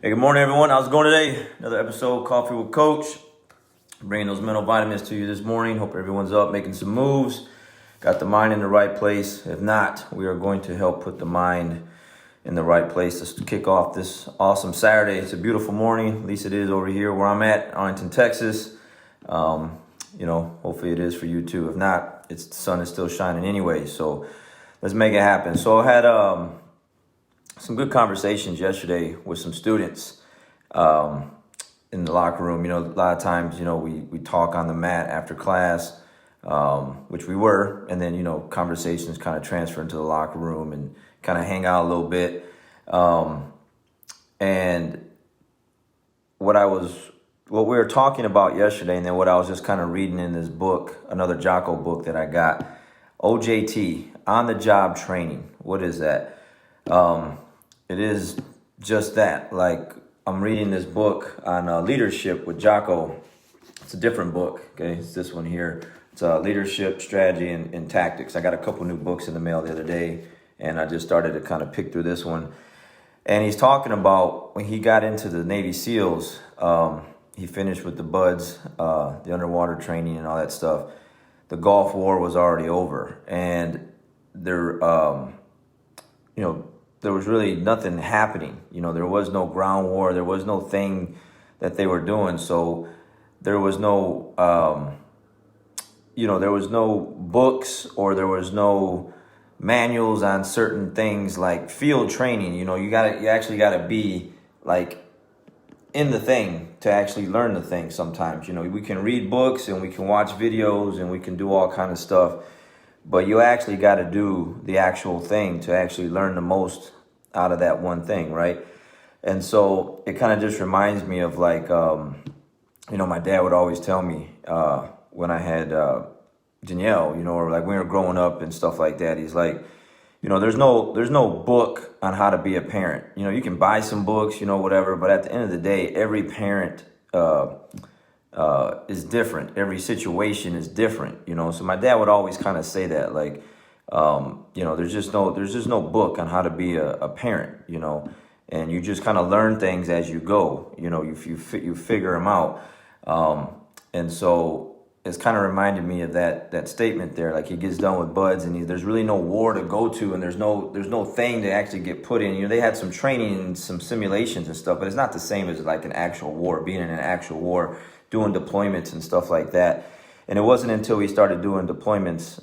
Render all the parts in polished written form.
Hey, good morning, everyone. How's it going today? Another episode, Coffee with Coach. Bringing those mental vitamins to you this morning. Hope everyone's up, making some moves. Got the mind in the right place. If not, we are going to help put the mind in the right place to kick off this awesome Saturday. It's a beautiful morning. At least it is over here where I'm at, Arlington, Texas. Hopefully it is for you too. If not, the sun is still shining anyway. So let's make it happen. So I had some good conversations yesterday with some students in the locker room. A lot of times, we talk on the mat after class, which we were, and then, conversations kind of transfer into the locker room and kind of hang out a little bit. And what we were talking about yesterday, and then what I was just kind of reading in this book, another Jocko book that I got, OJT, On the Job Training. What is that? It is just that. Like, I'm reading this book on leadership with Jocko. It's a different book, okay? It's this one here. It's Leadership, Strategy, and Tactics. I got a couple new books in the mail the other day, and I just started to kind of pick through this one. And he's talking about when he got into the Navy SEALs, he finished with the BUDS, the underwater training and all that stuff. The Gulf War was already over, and there was really nothing happening. There was no ground war. There was no thing that they were doing. So there was no, there was no books or there was no manuals on certain things like field training. You actually gotta be like in the thing to actually learn the thing sometimes. We can read books and we can watch videos and we can do all kind of stuff, but you actually got to do the actual thing to actually learn the most out of that one thing, right? And so it kind of just reminds me of like, my dad would always tell me when I had Danielle, or like when we were growing up and stuff like that. He's like, there's no book on how to be a parent. You can buy some books, whatever, but at the end of the day, every parent is different. Every situation is different, So my dad would always kind of say that, like, there's just no book on how to be a parent, and you just kind of learn things as you go, you figure them out. And so it's kind of reminded me of that statement there. Like, he gets done with BUDS and there's really no war to go to, and there's no thing to actually get put in. They had some training and some simulations and stuff, but it's not the same as like an actual war, being in an actual war, doing deployments and stuff like that. And it wasn't until we started doing deployments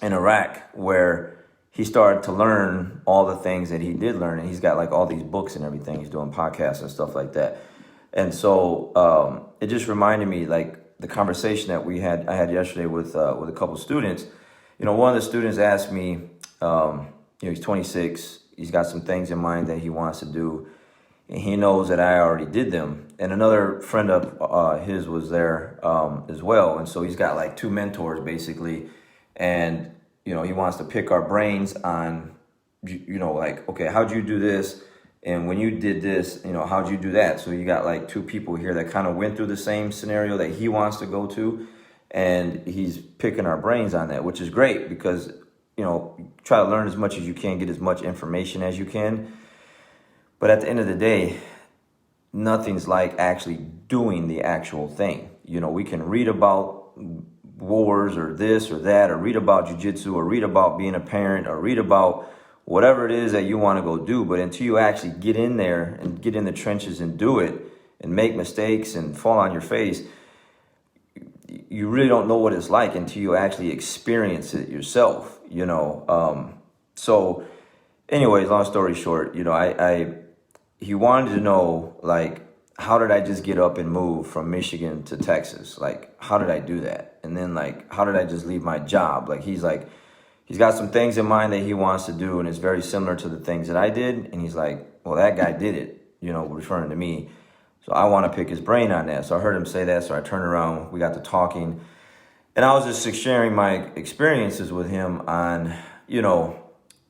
in Iraq where he started to learn all the things that he did learn. And he's got like all these books and everything. He's doing podcasts and stuff like that. And so it just reminded me, like, the conversation that I had yesterday with a couple students. One of the students asked me, he's 26. He's got some things in mind that he wants to do, and he knows that I already did them. And another friend of his was there as well. And so he's got like two mentors basically. And, he wants to pick our brains on, like, okay, how'd you do this? And when you did this, how'd you do that? So you got like two people here that kind of went through the same scenario that he wants to go to. And he's picking our brains on that, which is great because, try to learn as much as you can, get as much information as you can. But at the end of the day, nothing's like actually doing the actual thing. We can read about wars or this or that, or read about jiu-jitsu, or read about being a parent, or read about whatever it is that you want to go do. But until you actually get in there and get in the trenches and do it and make mistakes and fall on your face, you really don't know what it's like until you actually experience it yourself, So anyways, long story short, he wanted to know, like, how did I just get up and move from Michigan to Texas? Like, how did I do that? And then, like, how did I just leave my job? Like, he's got some things in mind that he wants to do, and it's very similar to the things that I did. And he's like, well, that guy did it, referring to me. So I want to pick his brain on that. So I heard him say that. So I turned around, we got to talking, and I was just sharing my experiences with him on,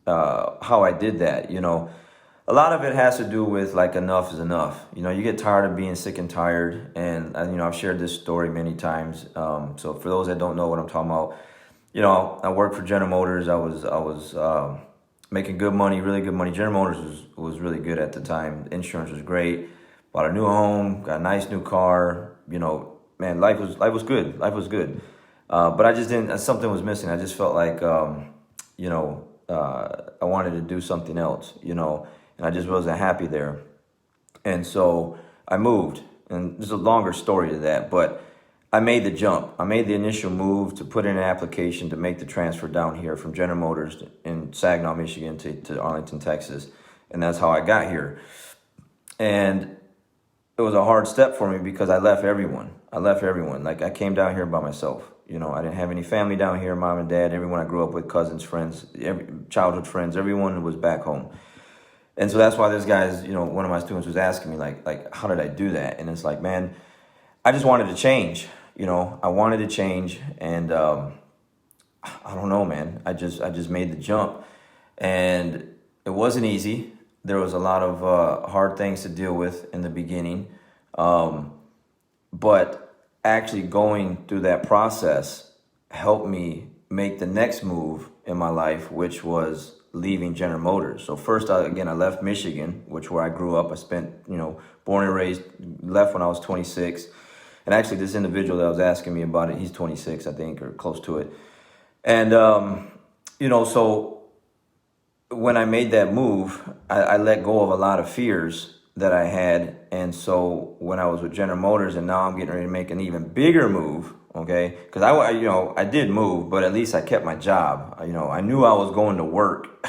how I did that. A lot of it has to do with, like, enough is enough. You get tired of being sick and tired. And, I've shared this story many times. So for those that don't know what I'm talking about, I worked for General Motors. I was making good money, really good money. General Motors was really good at the time. Insurance was great. Bought a new home, got a nice new car. You know, man, life was good. Life was good. But I just didn't. Something was missing. I just felt like, I wanted to do something else. You know, and I just wasn't happy there. And so I moved. And there's a longer story to that, but I made the jump. I made the initial move to put in an application to make the transfer down here from General Motors in Saginaw, Michigan to Arlington, Texas. And that's how I got here. And it was a hard step for me because I left everyone. Like I came down here by myself. You know, I didn't have any family down here, mom and dad, everyone I grew up with, cousins, friends, childhood friends, everyone was back home. And so that's why this guy's, one of my students was asking me like, how did I do that? And it's like, man, I just wanted to change. I wanted to change, and I don't know, man. I just made the jump, and it wasn't easy. There was a lot of hard things to deal with in the beginning, but actually going through that process helped me make the next move in my life, which was leaving General Motors. So first, I left Michigan, where I grew up. I spent, born and raised, left when I was 26. And actually, this individual that was asking me about it, he's 26, I think, or close to it. And, so when I made that move, I let go of a lot of fears that I had. And so when I was with General Motors, and now I'm getting ready to make an even bigger move, okay? Because I did move, but at least I kept my job. I knew I was going to work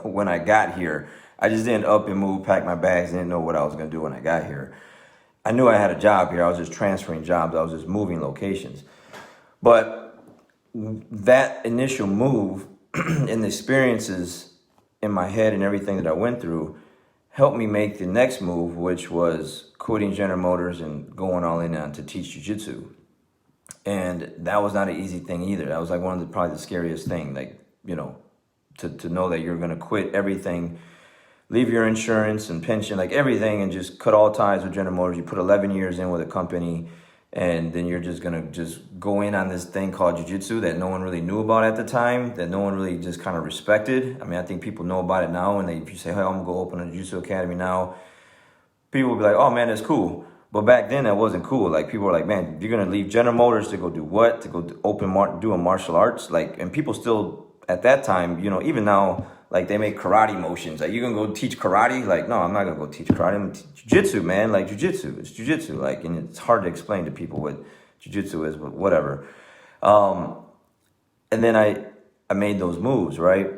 when I got here. I just didn't up and move, pack my bags, didn't know what I was going to do when I got here. I knew I had a job here. I was just transferring jobs. I was just moving locations. But that initial move and the experiences in my head and everything that I went through helped me make the next move, which was quitting General Motors and going all in on to teach jiu-jitsu. And that was not an easy thing either. That was like probably the scariest thing, to know that you're going to quit everything, leave your insurance and pension, like everything, and just cut all ties with General Motors. You put 11 years in with a company, and then you're just going to just go in on this thing called jiu-jitsu that no one really knew about at the time, that no one really just kind of respected. I mean, I think people know about it now, and if you say, hey, I'm going to go open a jiu-jitsu academy now, people will be like, oh, man, that's cool. But back then, that wasn't cool. Like, people were like, man, you're going to leave General Motors to go do what? To go do a martial arts? Like, and people still, at that time, even now, like, they make karate motions. Like, you gonna go teach karate? Like, no, I'm not gonna go teach karate. I'm gonna teach jiu-jitsu, man. Like, jiu-jitsu. It's jiu-jitsu. Like, and it's hard to explain to people what jiu-jitsu is, but whatever. And then I made those moves, right?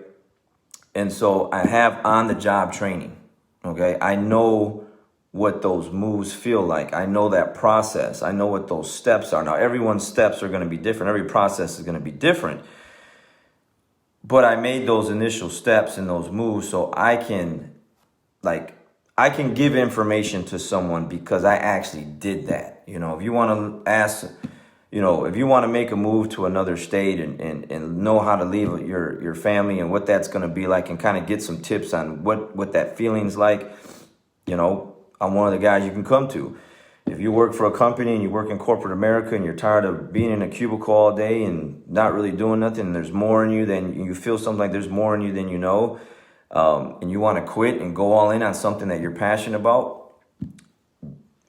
And so I have on-the-job training, okay? I know what those moves feel like. I know that process. I know what those steps are. Now, everyone's steps are gonna be different. Every process is gonna be different. But I made those initial steps and those moves so I can give information to someone because I actually did that. If you want to ask, if you want to make a move to another state and know how to leave your family and what that's going to be like and kind of get some tips on what that feeling's like, I'm one of the guys you can come to. If you work for a company and you work in corporate America and you're tired of being in a cubicle all day and not really doing nothing, and there's more in you than you feel something like there's more in you than you know, and you want to quit and go all in on something that you're passionate about,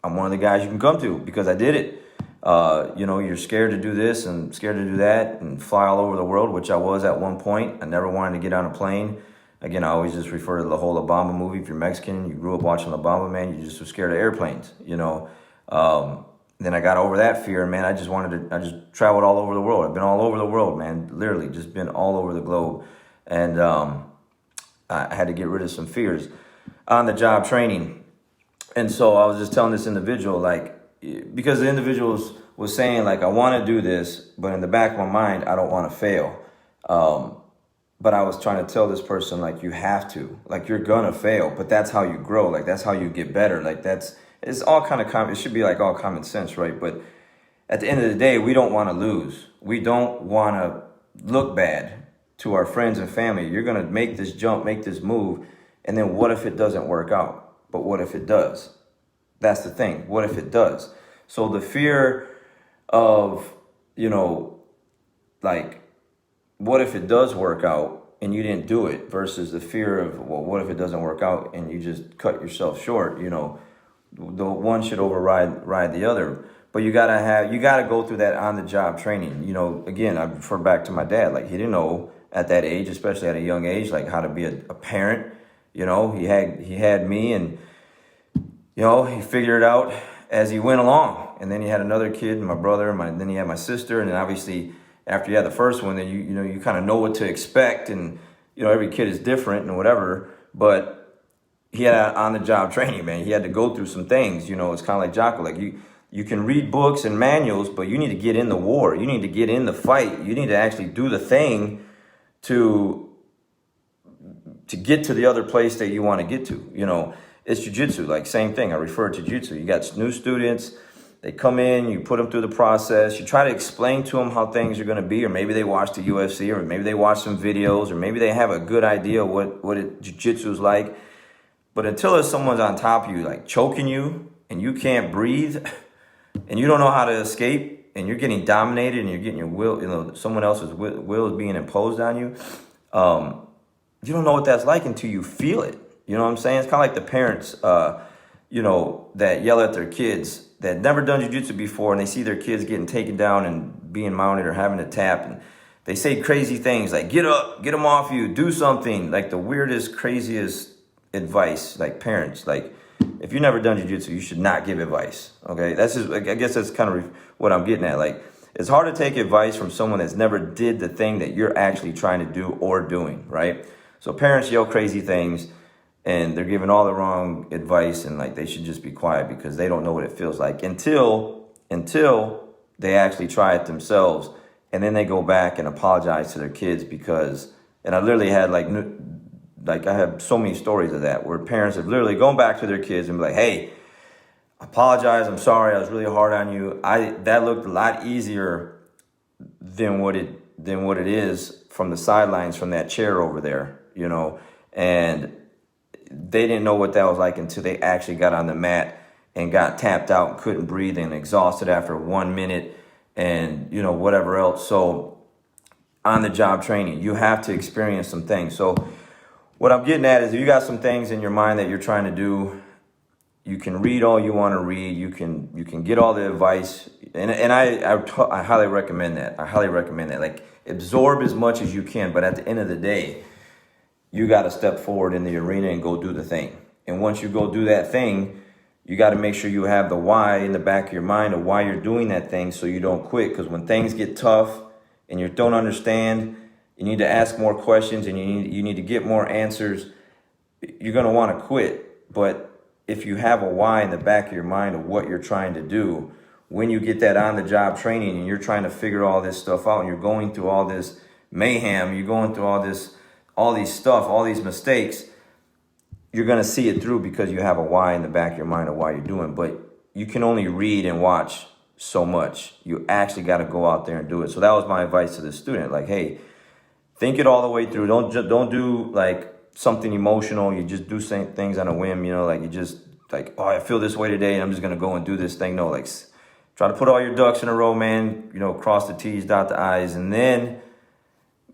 I'm one of the guys you can come to because I did it. You're scared to do this and scared to do that and fly all over the world, which I was at one point. I never wanted to get on a plane. Again, I always just refer to the whole Obama movie. If you're Mexican, you grew up watching Obama, man, you just were scared of airplanes, Then I got over that fear, man. I just traveled all over the world. I've been all over the world, man. Literally just been all over the globe. And I had to get rid of some fears on the job training. And so I was just telling this individual, because the individual was saying, I want to do this, but in the back of my mind, I don't want to fail. But I was trying to tell this person, you have to. You're going to fail, but that's how you grow. That's how you get better. It's all kind of it should be all common sense, right? But at the end of the day, we don't want to lose. We don't want to look bad to our friends and family. You're going to make this jump, make this move, and then what if it doesn't work out? But what if it does? That's the thing. What if it does? So the fear of, what if it does work out and you didn't do it, versus the fear of, well, what if it doesn't work out and you just cut yourself short? You know, the one should ride the other. But you gotta go through that on the job training. You know, again, I refer back to my dad. Like, he didn't know at that age, especially at a young age, like how to be a parent. You know, he had me, and you know, he figured it out as he went along. And then he had another kid, my brother, then he had my sister, and then obviously after you had the first one, then you kind of know what to expect, and you know, every kid is different and whatever. But he had on the job training, man. He had to go through some things. You know, it's kind of like Jocko. Like, you can read books and manuals, but you need to get in the war. You need to get in the fight. You need to actually do the thing to get to the other place that you want to get to. You know, it's jiu-jitsu, like, same thing. I refer to jiu-jitsu. You got new students, they come in, you put them through the process, you try to explain to them how things are going to be, or maybe they watch the UFC, or maybe they watch some videos, or maybe they have a good idea what jiu-jitsu is like. But until someone's on top of you, like choking you, and you can't breathe, and you don't know how to escape, and you're getting dominated, and you're getting your will, you know, someone else's will is being imposed on you, you don't know what that's like until you feel it. You know what I'm saying? It's kind of like the parents, you know, that yell at their kids that never done jiu-jitsu before, and they see their kids getting taken down and being mounted or having to tap, and they say crazy things like, get up, get them off you, do something, like the weirdest, craziest advice. Like, parents, like, if you've never done jiu-jitsu, you should not give advice, okay? That's just, I guess that's kind of what I'm getting at. Like, it's hard to take advice from someone that's never did the thing that you're actually trying to do or doing, right? So parents yell crazy things, and they're giving all the wrong advice, and like, they should just be quiet because they don't know what it feels like until they actually try it themselves, and then they go back and apologize to their kids because, and I literally had like I have so many stories of that where parents have literally gone back to their kids and be like, hey, apologize, I'm sorry, I was really hard on you. That looked a lot easier than what it is from the sidelines from that chair over there, you know, and they didn't know what that was like until they actually got on the mat and got tapped out and couldn't breathe and exhausted after 1 minute and, you know, whatever else. So on the job training, you have to experience some things. So what I'm getting at is, if you got some things in your mind that you're trying to do, you can read all you want to read. You can get all the advice, and I highly recommend that. I highly recommend that. Like, absorb as much as you can, but at the end of the day, you got to step forward in the arena and go do the thing. And once you go do that thing, you got to make sure you have the why in the back of your mind of why you're doing that thing, so you don't quit. Because when things get tough and you don't understand, you need to ask more questions, and you need to get more answers. You're going to want to quit. But if you have a why in the back of your mind of what you're trying to do, when you get that on the job training and you're trying to figure all this stuff out, and you're going through all this mayhem, you're going through all these mistakes, you're going to see it through because you have a why in the back of your mind of why you're doing. But you can only read and watch so much. You actually got to go out there and do it. So that was my advice to the student. Like, hey, think it all the way through. Don't do like something emotional. You just do things on a whim, you know, like you just like, oh, I feel this way today and I'm just going to go and do this thing. No, like, try to put all your ducks in a row, man, you know, cross the T's, dot the I's, and then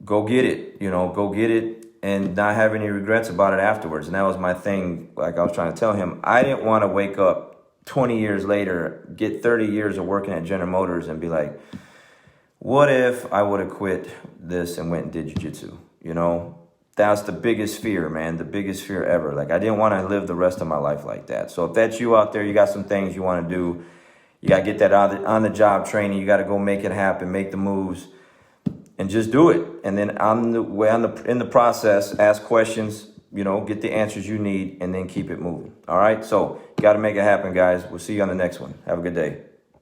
go get it, you know, go get it and not have any regrets about it afterwards. And that was my thing. Like I was trying to tell him, I didn't want to wake up 20 years later, get 30 years of working at General Motors and be like, what if I would have quit this and went and did jiu-jitsu? You know, that's the biggest fear, man, the biggest fear ever. Like, I didn't want to live the rest of my life like that. So if that's you out there, you got some things you want to do, you got to get that on the job training. You got to go make it happen, make the moves, and just do it. And then in the process, ask questions, you know, get the answers you need, and then keep it moving. All right. So you got to make it happen, guys. We'll see you on the next one. Have a good day.